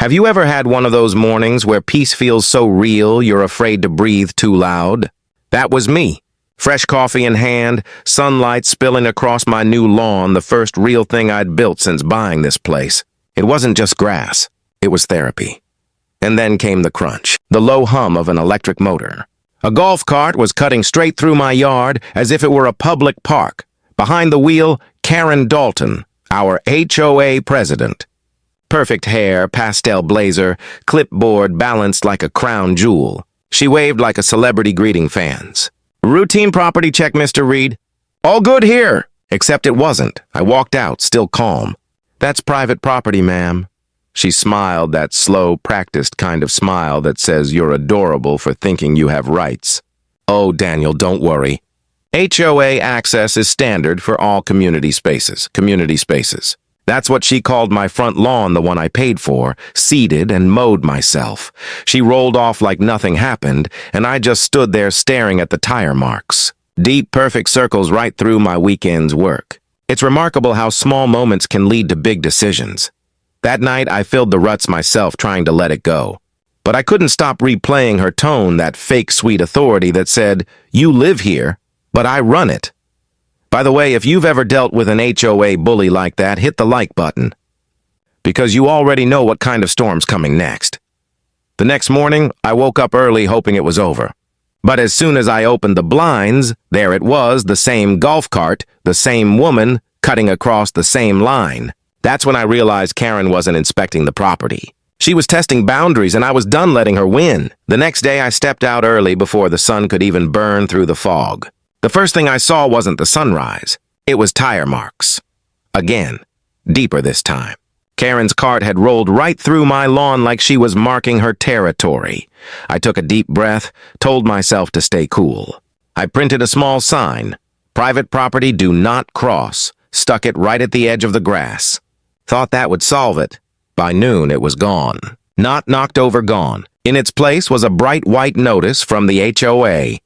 Have you ever had one of those mornings where peace feels so real you're afraid to breathe too loud? That was me. Fresh coffee in hand, sunlight spilling across my new lawn, the first real thing I'd built since buying this place. It wasn't just grass. It was therapy. And then came the crunch, the low hum of an electric motor. A golf cart was cutting straight through my yard as if it were a public park. Behind the wheel, Karen Dalton, our HOA president. Perfect hair, pastel blazer, clipboard balanced like a crown jewel. She waved like a celebrity greeting fans. "Routine property check, Mr. Reed." "All good here." Except it wasn't. I walked out, still calm. "That's private property, ma'am." She smiled, that slow, practiced kind of smile that says you're adorable for thinking you have rights. "Oh, Daniel, don't worry. HOA access is standard for all community spaces. That's what she called my front lawn, the one I paid for, seeded and mowed myself. She rolled off like nothing happened, and I just stood there staring at the tire marks. Deep, perfect circles right through my weekend's work. It's remarkable how small moments can lead to big decisions. That night, I filled the ruts myself trying to let it go. But I couldn't stop replaying her tone, that fake sweet authority that said, "You live here, but I run it." By the way, if you've ever dealt with an HOA bully like that, hit the like button. Because you already know what kind of storm's coming next. The next morning, I woke up early hoping it was over. But as soon as I opened the blinds, there it was, the same golf cart, the same woman, cutting across the same line. That's when I realized Karen wasn't inspecting the property. She was testing boundaries, and I was done letting her win. The next day, I stepped out early before the sun could even burn through the fog. The first thing I saw wasn't the sunrise. It was tire marks. Again, deeper this time. Karen's cart had rolled right through my lawn like she was marking her territory. I took a deep breath, told myself to stay cool. I printed a small sign, "Private property, do not cross," stuck it right at the edge of the grass. Thought that would solve it. By noon, it was gone. Not knocked over, gone. In its place was a bright white notice from the HOA.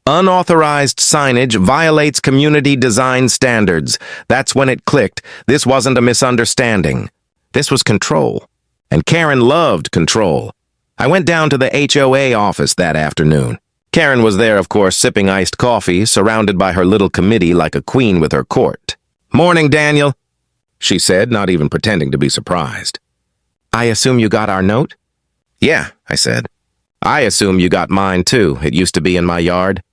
"Unauthorized signage violates community design standards." That's when it clicked. This wasn't a misunderstanding. This was control. And Karen loved control. I went down to the HOA office that afternoon. Karen was there, of course, sipping iced coffee, surrounded by her little committee like a queen with her court. "Morning, Daniel," she said, not even pretending to be surprised. "I assume you got our note?" "Yeah," I said. "I assume you got mine, too. It used to be in my yard."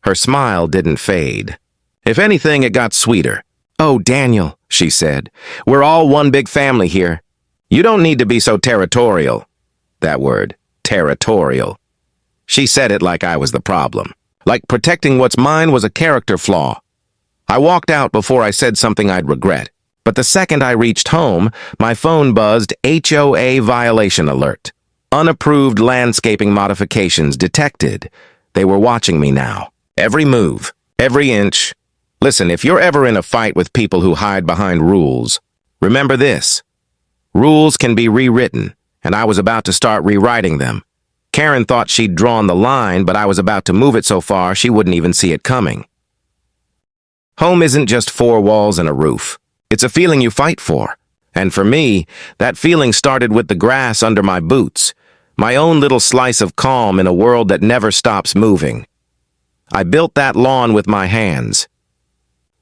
Her smile didn't fade. If anything, it got sweeter. "Oh, Daniel," she said, "we're all one big family here. You don't need to be so territorial." That word, territorial. She said it like I was the problem. Like protecting what's mine was a character flaw. I walked out before I said something I'd regret. But the second I reached home, my phone buzzed HOA violation alert. Unapproved landscaping modifications detected. They were watching me now. Every move, every inch. Listen, if you're ever in a fight with people who hide behind rules, remember this. Rules can be rewritten, and I was about to start rewriting them. Karen thought she'd drawn the line, but I was about to move it so far she wouldn't even see it coming. Home isn't just four walls and a roof. It's a feeling you fight for. And for me, that feeling started with the grass under my boots, my own little slice of calm in a world that never stops moving. I built that lawn with my hands.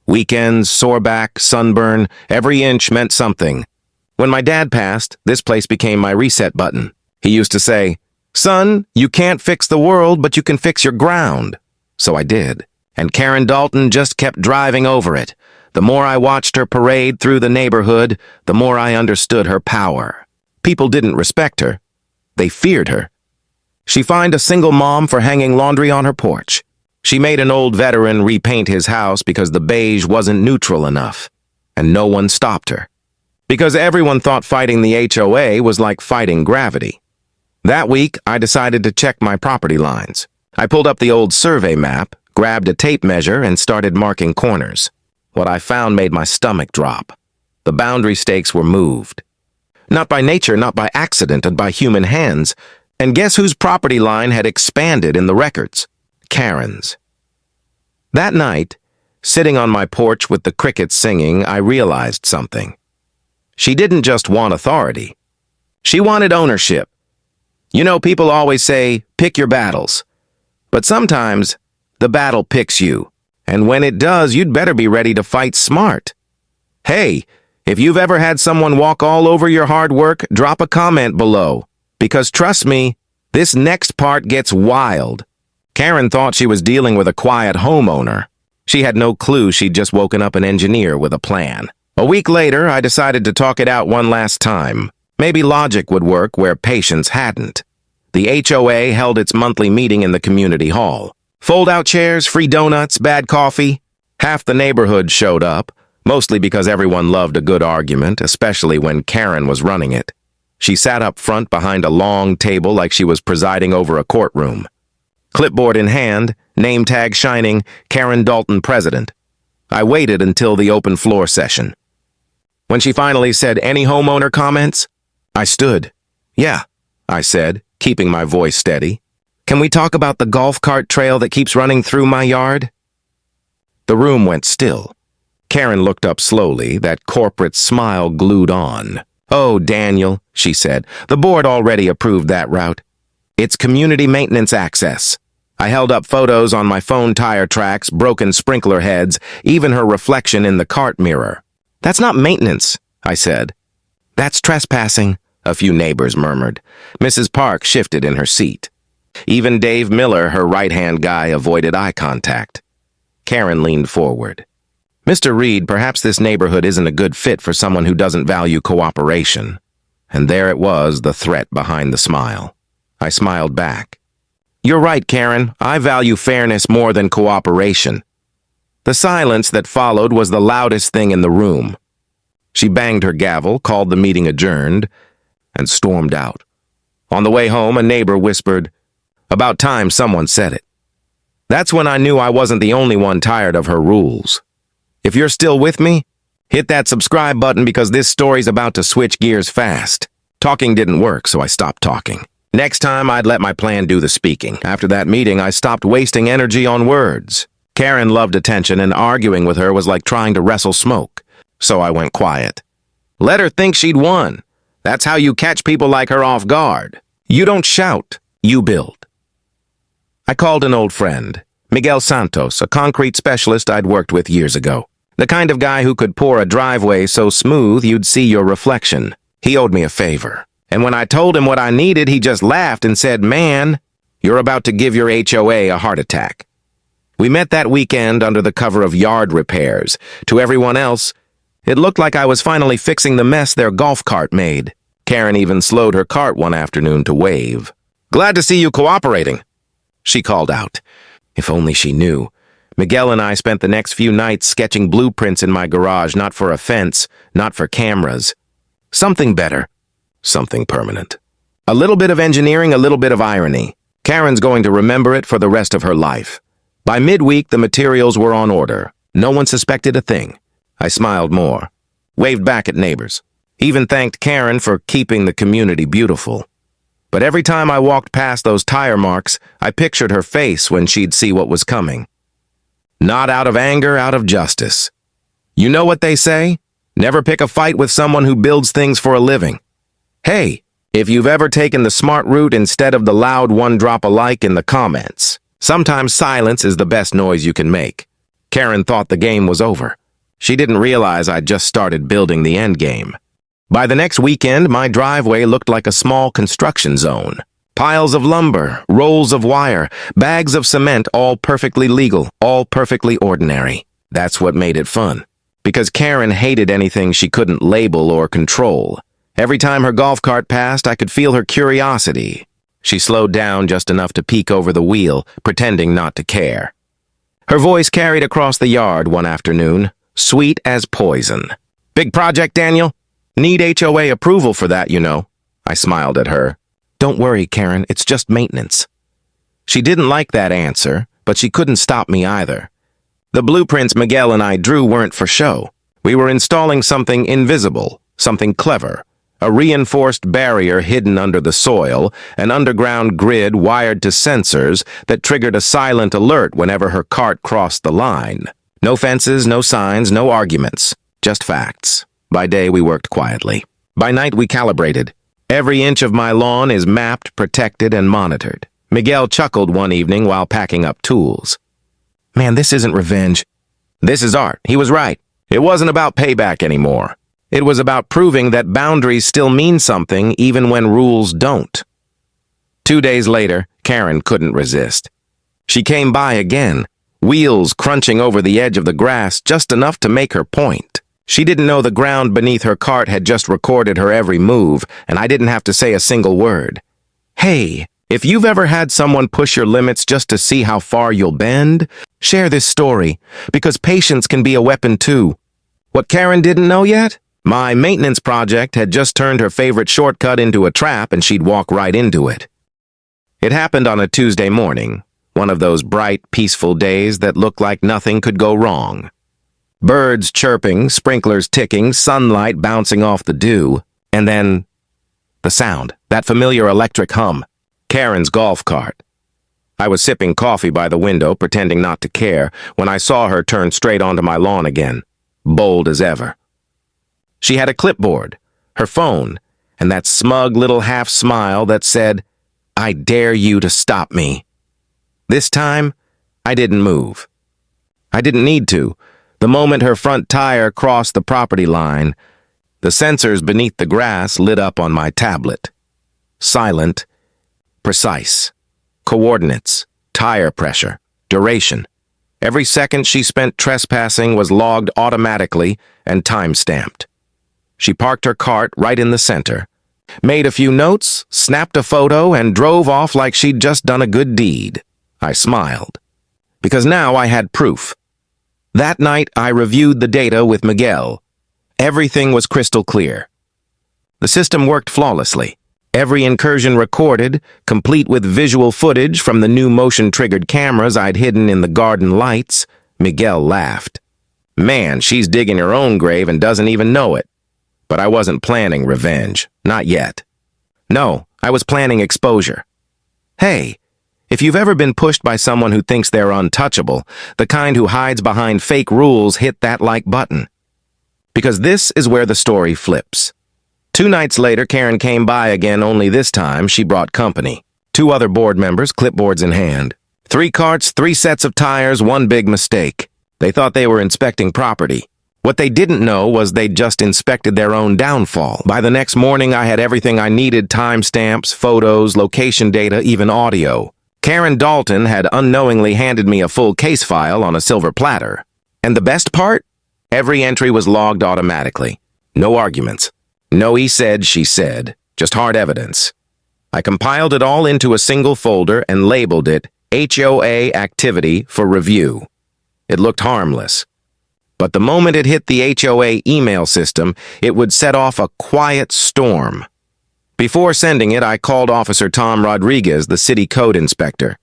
Weekends, sore back, sunburn, every inch meant something. When my dad passed, this place became my reset button. He used to say, "Son, you can't fix the world, but you can fix your ground." So I did. And Karen Dalton just kept driving over it. The more I watched her parade through the neighborhood, the more I understood her power. People didn't respect her. They feared her. She fined a single mom for hanging laundry on her porch. She made an old veteran repaint his house because the beige wasn't neutral enough. And no one stopped her. Because everyone thought fighting the HOA was like fighting gravity. That week, I decided to check my property lines. I pulled up the old survey map, grabbed a tape measure, and started marking corners. What I found made my stomach drop. The boundary stakes were moved. Not by nature, not by accident, and by human hands. And guess whose property line had expanded in the records? Karen's. That night, sitting on my porch with the crickets singing, I realized something. She didn't just want authority. She wanted ownership. You know, people always say, pick your battles. But sometimes, the battle picks you. And when it does, you'd better be ready to fight smart. Hey, if you've ever had someone walk all over your hard work, drop a comment below. Because trust me, this next part gets wild. Karen thought she was dealing with a quiet homeowner. She had no clue she'd just woken up an engineer with a plan. A week later, I decided to talk it out one last time. Maybe logic would work where patience hadn't. The HOA held its monthly meeting in the community hall. Fold-out chairs, free donuts, bad coffee. Half the neighborhood showed up, mostly because everyone loved a good argument, especially when Karen was running it. She sat up front behind a long table like she was presiding over a courtroom. Clipboard in hand, name tag shining, Karen Dalton president. I waited until the open floor session. When she finally said, "Any homeowner comments?" I stood. "Yeah," I said, keeping my voice steady. "Can we talk about the golf cart trail that keeps running through my yard?" The room went still. Karen looked up slowly, that corporate smile glued on. "Oh, Daniel," she said, "the board already approved that route. It's community maintenance access." I held up photos on my phone, tire tracks, broken sprinkler heads, even her reflection in the cart mirror. "That's not maintenance," I said. "That's trespassing," a few neighbors murmured. Mrs. Park shifted in her seat. Even Dave Miller, her right-hand guy, avoided eye contact. Karen leaned forward. "Mr. Reed, perhaps this neighborhood isn't a good fit for someone who doesn't value cooperation." And there it was, the threat behind the smile. I smiled back. "You're right, Karen. I value fairness more than cooperation." The silence that followed was the loudest thing in the room. She banged her gavel, called the meeting adjourned, and stormed out. On the way home, a neighbor whispered, "About time someone said it." That's when I knew I wasn't the only one tired of her rules. If you're still with me, hit that subscribe button because this story's about to switch gears fast. Talking didn't work, so I stopped talking. Next time, I'd let my plan do the speaking. After that meeting, I stopped wasting energy on words. Karen loved attention, and arguing with her was like trying to wrestle smoke. So I went quiet. Let her think she'd won. That's how you catch people like her off guard. You don't shout, you build. I called an old friend, Miguel Santos, a concrete specialist I'd worked with years ago. The kind of guy who could pour a driveway so smooth you'd see your reflection. He owed me a favor. And when I told him what I needed, he just laughed and said, "Man, you're about to give your HOA a heart attack." We met that weekend under the cover of yard repairs. To everyone else, it looked like I was finally fixing the mess their golf cart made. Karen even slowed her cart one afternoon to wave. "Glad to see you cooperating," she called out. If only she knew. Miguel and I spent the next few nights sketching blueprints in my garage, not for a fence, not for cameras. Something better. Something permanent. A little bit of engineering, a little bit of irony. Karen's going to remember it for the rest of her life. By midweek, the materials were on order. No one suspected a thing. I smiled more, waved back at neighbors, even thanked Karen for keeping the community beautiful. But every time I walked past those tire marks, I pictured her face when she'd see what was coming. Not out of anger, out of justice. You know what they say? Never pick a fight with someone who builds things for a living. Hey, if you've ever taken the smart route instead of the loud one, drop a like in the comments. Sometimes silence is the best noise you can make. Karen thought the game was over. She didn't realize I'd just started building the end game. By the next weekend, my driveway looked like a small construction zone. Piles of lumber, rolls of wire, bags of cement, all perfectly legal, all perfectly ordinary. That's what made it fun. Because Karen hated anything she couldn't label or control. Every time her golf cart passed, I could feel her curiosity. She slowed down just enough to peek over the wheel, pretending not to care. Her voice carried across the yard one afternoon, sweet as poison. "Big project, Daniel? Need HOA approval for that, you know." I smiled at her. "Don't worry, Karen, it's just maintenance." She didn't like that answer, but she couldn't stop me either. The blueprints Miguel and I drew weren't for show. We were installing something invisible, something clever. A reinforced barrier hidden under the soil, an underground grid wired to sensors that triggered a silent alert whenever her cart crossed the line. No fences, no signs, no arguments, just facts. By day, we worked quietly. By night, we calibrated. Every inch of my lawn is mapped, protected, and monitored. Miguel chuckled one evening while packing up tools. Man, this isn't revenge. This is art. He was right. It wasn't about payback anymore. It was about proving that boundaries still mean something even when rules don't. 2 days later, Karen couldn't resist. She came by again, wheels crunching over the edge of the grass just enough to make her point. She didn't know the ground beneath her cart had just recorded her every move, and I didn't have to say a single word. Hey, if you've ever had someone push your limits just to see how far you'll bend, share this story, because patience can be a weapon too. What Karen didn't know yet? My maintenance project had just turned her favorite shortcut into a trap and she'd walk right into it. It happened on a Tuesday morning, one of those bright, peaceful days that looked like nothing could go wrong. Birds chirping, sprinklers ticking, sunlight bouncing off the dew, and then the sound, that familiar electric hum, Karen's golf cart. I was sipping coffee by the window, pretending not to care, when I saw her turn straight onto my lawn again, bold as ever. She had a clipboard, her phone, and that smug little half smile that said, "I dare you to stop me." This time, I didn't move. I didn't need to. The moment her front tire crossed the property line, the sensors beneath the grass lit up on my tablet. Silent, precise. Coordinates, tire pressure, duration. Every second she spent trespassing was logged automatically and time-stamped. She parked her cart right in the center, made a few notes, snapped a photo, and drove off like she'd just done a good deed. I smiled, because now I had proof. That night, I reviewed the data with Miguel. Everything was crystal clear. The system worked flawlessly. Every incursion recorded, complete with visual footage from the new motion-triggered cameras I'd hidden in the garden lights. Miguel laughed. Man, she's digging her own grave and doesn't even know it. But I wasn't planning revenge. Not yet. No, I was planning exposure. Hey, if you've ever been pushed by someone who thinks they're untouchable, the kind who hides behind fake rules, hit that like button. Because this is where the story flips. 2 nights later, Karen came by again, only this time she brought company. 2 other board members, clipboards in hand. 3 carts, 3 sets of tires, 1 big mistake. They thought they were inspecting property. What they didn't know was they'd just inspected their own downfall. By the next morning, I had everything I needed: timestamps, photos, location data, even audio. Karen Dalton had unknowingly handed me a full case file on a silver platter. And the best part? Every entry was logged automatically. No arguments. No he said, she said. Just hard evidence. I compiled it all into a single folder and labeled it HOA Activity for Review. It looked harmless. But the moment it hit the HOA email system, it would set off a quiet storm. Before sending it, I called Officer Tom Rodriguez, the city code inspector.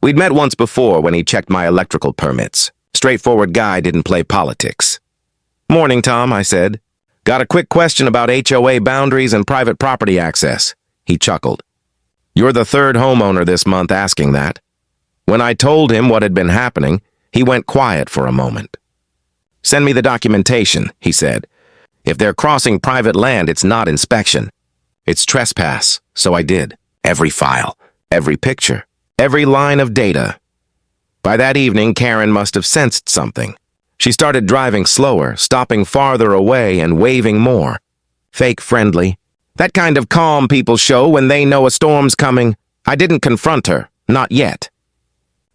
We'd met once before when he checked my electrical permits. Straightforward guy, didn't play politics. "Morning, Tom," I said. "Got a quick question about HOA boundaries and private property access." He chuckled. "You're the 3rd homeowner this month asking that." When I told him what had been happening, he went quiet for a moment. "Send me the documentation," he said. "If they're crossing private land, it's not inspection. It's trespass." So I did. Every file, every picture, every line of data. By that evening, Karen must have sensed something. She started driving slower, stopping farther away and waving more. Fake friendly. That kind of calm people show when they know a storm's coming. I didn't confront her. Not yet.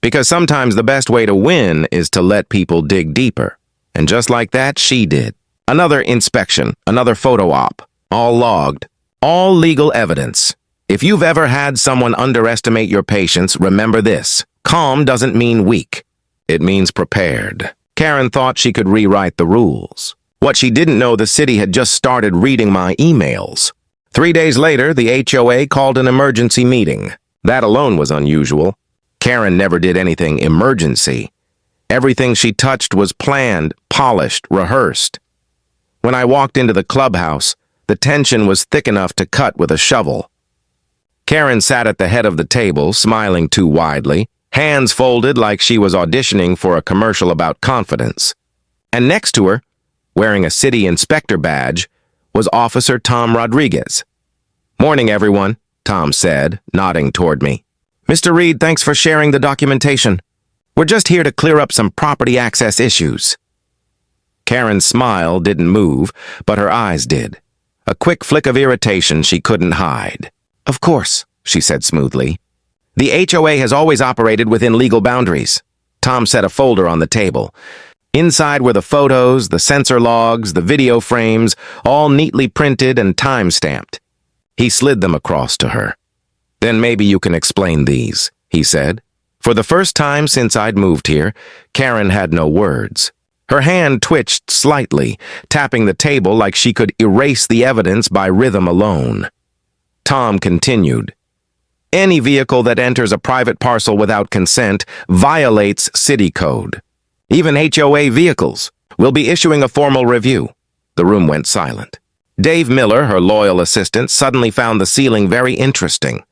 Because sometimes the best way to win is to let people dig deeper. And just like that, she did. Another inspection, another photo op, all logged. All legal evidence. If you've ever had someone underestimate your patience, remember this. Calm doesn't mean weak. It means prepared. Karen thought she could rewrite the rules. What she didn't know, the city had just started reading my emails. 3 days later, the HOA called an emergency meeting. That alone was unusual. Karen never did anything emergency. Everything she touched was planned, polished, rehearsed. When I walked into the clubhouse, the tension was thick enough to cut with a shovel. Karen sat at the head of the table, smiling too widely, hands folded like she was auditioning for a commercial about confidence. And next to her, wearing a city inspector badge, was Officer Tom Rodriguez. Morning, everyone, Tom said, nodding toward me. Mr. Reed, thanks for sharing the documentation. We're just here to clear up some property access issues. Karen's smile didn't move, but her eyes did. A quick flick of irritation she couldn't hide. Of course, she said smoothly. The HOA has always operated within legal boundaries. Tom set a folder on the table. Inside were the photos, the sensor logs, the video frames, all neatly printed and time-stamped. He slid them across to her. Then maybe you can explain these, he said. For the first time since I'd moved here, Karen had no words. Her hand twitched slightly, tapping the table like she could erase the evidence by rhythm alone. Tom continued. Any vehicle that enters a private parcel without consent violates city code. Even HOA vehicles. We'll be issuing a formal review. The room went silent. Dave Miller, her loyal assistant, suddenly found the ceiling very interesting.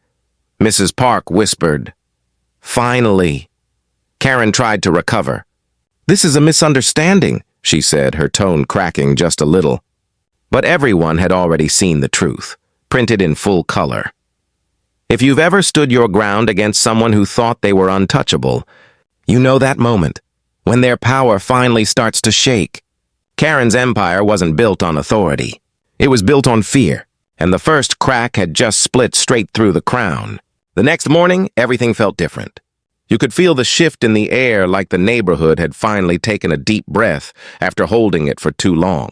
Mrs. Park whispered, Finally. Karen tried to recover. This is a misunderstanding, she said, her tone cracking just a little. But everyone had already seen the truth, printed in full color. If you've ever stood your ground against someone who thought they were untouchable, you know that moment, when their power finally starts to shake. Karen's empire wasn't built on authority. It was built on fear, and the first crack had just split straight through the crown. The next morning, everything felt different. You could feel the shift in the air like the neighborhood had finally taken a deep breath after holding it for too long.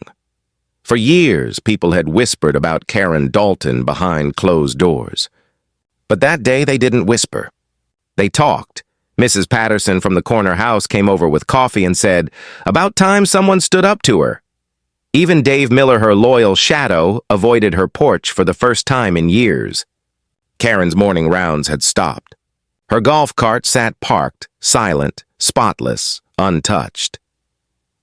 For years, people had whispered about Karen Dalton behind closed doors. But that day, they didn't whisper. They talked. Mrs. Patterson from the corner house came over with coffee and said, About time someone stood up to her. Even Dave Miller, her loyal shadow, avoided her porch for the first time in years. Karen's morning rounds had stopped. Her golf cart sat parked, silent, spotless, untouched.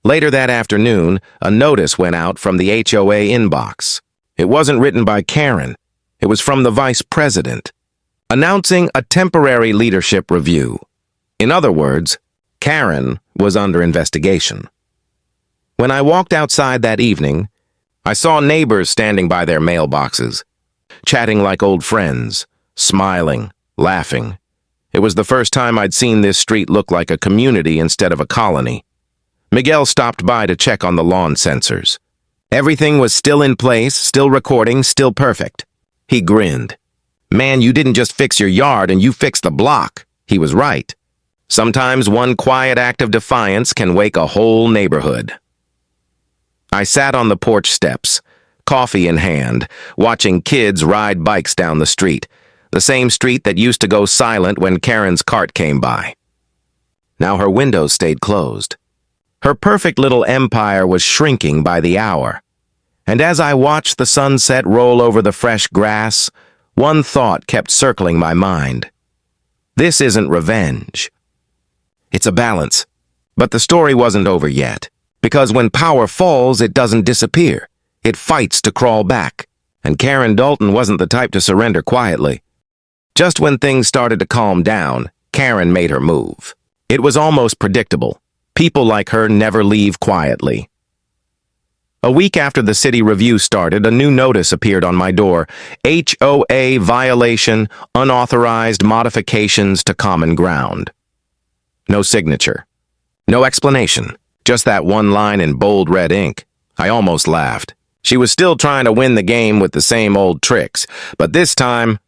Later that afternoon, a notice went out from the HOA inbox. It wasn't written by Karen. It was from the vice president, announcing a temporary leadership review. In other words, Karen was under investigation. When I walked outside that evening, I saw neighbors standing by their mailboxes, chatting like old friends, smiling, laughing. It was the first time I'd seen this street look like a community instead of a colony. Miguel stopped by to check on the lawn sensors. Everything was still in place, still recording, still perfect. He grinned. Man, you didn't just fix your yard and you fixed the block. He was right. Sometimes one quiet act of defiance can wake a whole neighborhood. I sat on the porch steps, coffee in hand, watching kids ride bikes down the street, the same street that used to go silent when Karen's cart came by. Now her windows stayed closed. Her perfect little empire was shrinking by the hour. And as I watched the sunset roll over the fresh grass, one thought kept circling my mind. This isn't revenge. It's a balance. But the story wasn't over yet. Because when power falls, it doesn't disappear. It fights to crawl back. And Karen Dalton wasn't the type to surrender quietly. Just when things started to calm down, Karen made her move. It was almost predictable. People like her never leave quietly. A week after the city review started, a new notice appeared on my door. HOA violation, unauthorized modifications to common ground. No signature. No explanation. Just that one line in bold red ink. I almost laughed. She was still trying to win the game with the same old tricks, but this time,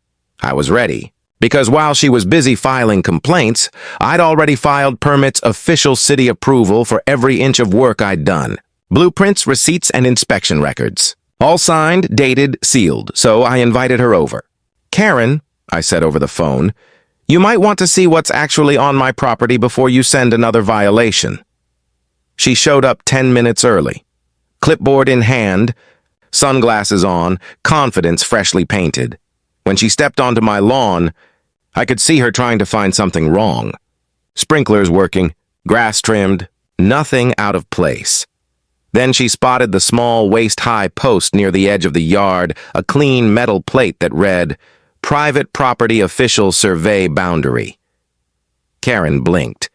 I was ready. Because while she was busy filing complaints, I'd already filed permits official city approval for every inch of work I'd done. Blueprints, receipts, and inspection records. All signed, dated, sealed, so I invited her over. Karen, I said over the phone, you might want to see what's actually on my property before you send another violation. She showed up 10 minutes early. Clipboard in hand, sunglasses on, confidence freshly painted. When she stepped onto my lawn, I could see her trying to find something wrong. Sprinklers working, grass trimmed, nothing out of place. Then she spotted the small waist-high post near the edge of the yard, a clean metal plate that read, Private Property Official Survey Boundary. Karen blinked.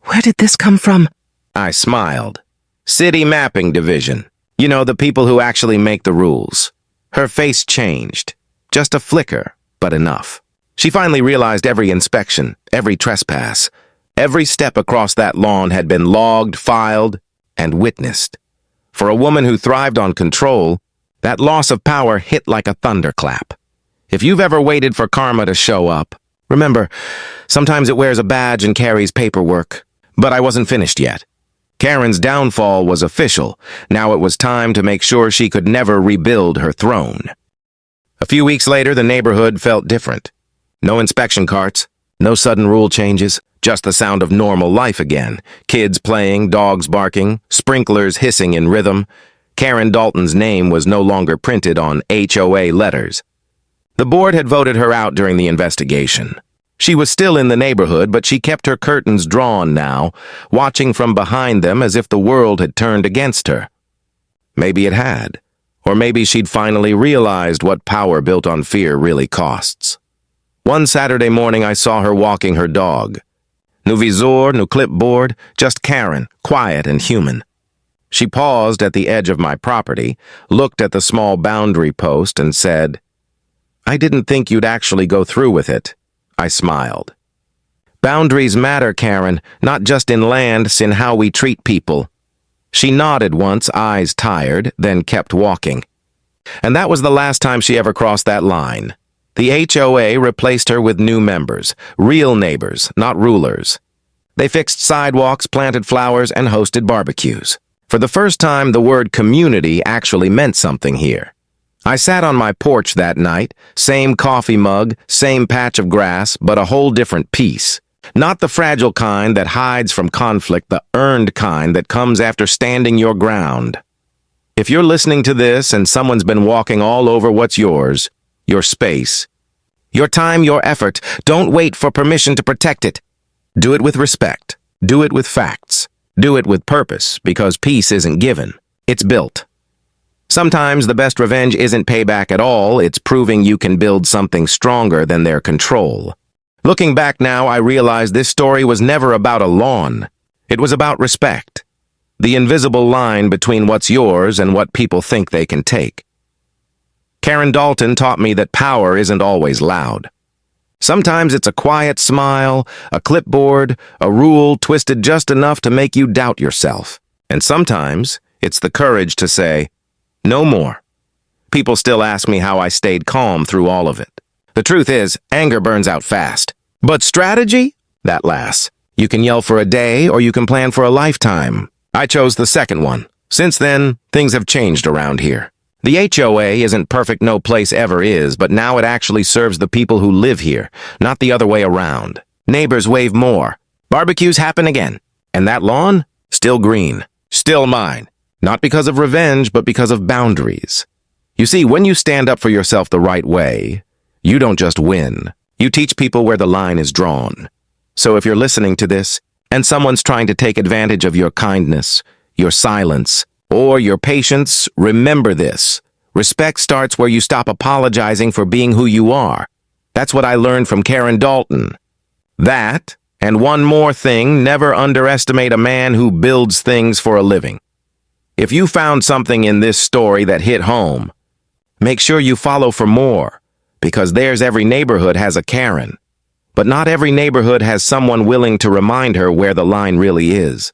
Where did this come from? I smiled. City Mapping Division. You know, the people who actually make the rules. Her face changed. Just a flicker, but enough. She finally realized every inspection, every trespass, every step across that lawn had been logged, filed, and witnessed. For a woman who thrived on control, that loss of power hit like a thunderclap. If you've ever waited for karma to show up, remember, sometimes it wears a badge and carries paperwork. But I wasn't finished yet. Karen's downfall was official. Now it was time to make sure she could never rebuild her throne. A few weeks later, the neighborhood felt different. No inspection carts, no sudden rule changes, just the sound of normal life again. Kids playing, dogs barking, sprinklers hissing in rhythm. Karen Dalton's name was no longer printed on HOA letters. The board had voted her out during the investigation. She was still in the neighborhood, but she kept her curtains drawn now, watching from behind them as if the world had turned against her. Maybe it had. Or maybe she'd finally realized what power built on fear really costs. One Saturday morning, I saw her walking her dog. No visor, no clipboard, just Karen, quiet and human. She paused at the edge of my property, looked at the small boundary post, and said, "I didn't think you'd actually go through with it." I smiled. Boundaries matter, Karen, not just in land, it's in how we treat people. She nodded once, eyes tired, then kept walking. And that was the last time she ever crossed that line. The HOA replaced her with new members, real neighbors, not rulers. They fixed sidewalks, planted flowers, and hosted barbecues. For the first time, the word community actually meant something here. I sat on my porch that night, same coffee mug, same patch of grass, but a whole different peace. Not the fragile kind that hides from conflict, the earned kind that comes after standing your ground. If you're listening to this and someone's been walking all over what's yours, your space, your time, your effort, don't wait for permission to protect it. Do it with respect. Do it with facts. Do it with purpose, because peace isn't given. It's built. Sometimes the best revenge isn't payback at all, it's proving you can build something stronger than their control. Looking back now, I realize this story was never about a lawn. It was about respect. The invisible line between what's yours and what people think they can take. Karen Dalton taught me that power isn't always loud. Sometimes it's a quiet smile, a clipboard, a rule twisted just enough to make you doubt yourself. And sometimes it's the courage to say, "No more." People still ask me how I stayed calm through all of it. The truth is, anger burns out fast. But strategy? That lasts. You can yell for a day or you can plan for a lifetime. I chose the second one. Since then, things have changed around here. The HOA isn't perfect, no place ever is, but now it actually serves the people who live here, not the other way around. Neighbors wave more. Barbecues happen again. And that lawn? Still green. Still mine. Not because of revenge, but because of boundaries. You see, when you stand up for yourself the right way, you don't just win. You teach people where the line is drawn. So if you're listening to this, and someone's trying to take advantage of your kindness, your silence, or your patience, remember this. Respect starts where you stop apologizing for being who you are. That's what I learned from Karen Dalton. That, and one more thing, never underestimate a man who builds things for a living. If you found something in this story that hit home, make sure you follow for more, because every neighborhood has a Karen. But not every neighborhood has someone willing to remind her where the line really is.